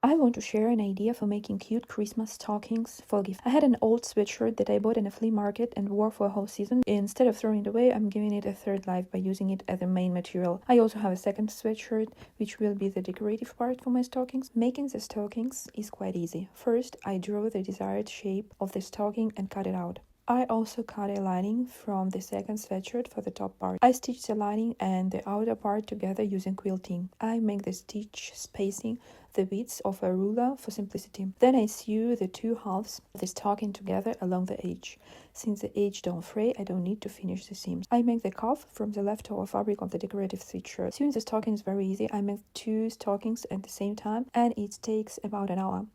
I want to share an idea for making cute Christmas stockings for gift. I had an old sweatshirt that I bought in a flea market and wore for a whole season. Instead of throwing it away, I'm giving it a third life by using it as the main material. I also have a second sweatshirt, which will be the decorative part for my stockings. Making the stockings is quite easy. First, I draw the desired shape of the stocking and cut it out. I also cut a lining from the second sweatshirt for the top part. I stitch the lining and the outer part together using quilting. I make the stitch spacing the width of a ruler for simplicity. Then I sew the two halves of the stocking together along the edge. Since the edge don't fray, I don't need to finish the seams. I make the cuff from the leftover fabric of the decorative sweatshirt. Sewing the stocking is very easy. I make two stockings at the same time and it takes about an hour.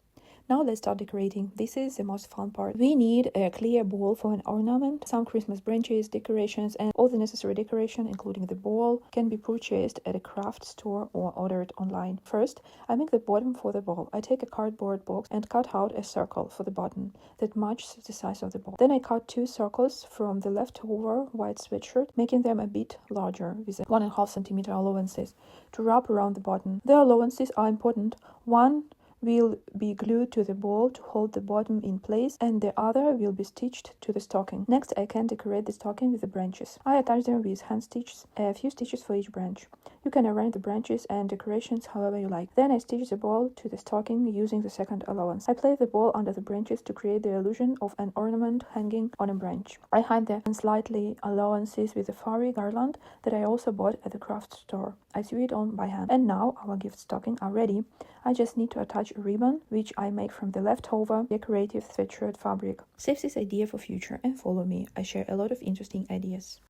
Now let's start decorating. This is the most fun part. We need a clear ball for an ornament. Some Christmas branches, decorations, and all the necessary decoration, including the ball, can be purchased at a craft store or ordered online. First, I make the bottom for the ball. I take a cardboard box and cut out a circle for the bottom that matches the size of the ball. Then I cut two circles from the leftover white sweatshirt, making them a bit larger with a 1.5 centimeter allowances to wrap around the bottom. The allowances are important. One will be glued to the ball to hold the bottom in place, and the other will be stitched to the stocking. Next, I can decorate the stocking with the branches. I attach them with hand stitches, a few stitches for each branch. You can arrange the branches and decorations however you like. Then I stitch the ball to the stocking using the second allowance. I place the ball under the branches to create the illusion of an ornament hanging on a branch. I hide the slightly allowances with a furry garland that I also bought at the craft store. I sew it on by hand. And now our gift stocking are ready. I just need to attach a ribbon, which I make from the leftover decorative sweatshirt fabric. Save this idea for future and follow me. I share a lot of interesting ideas.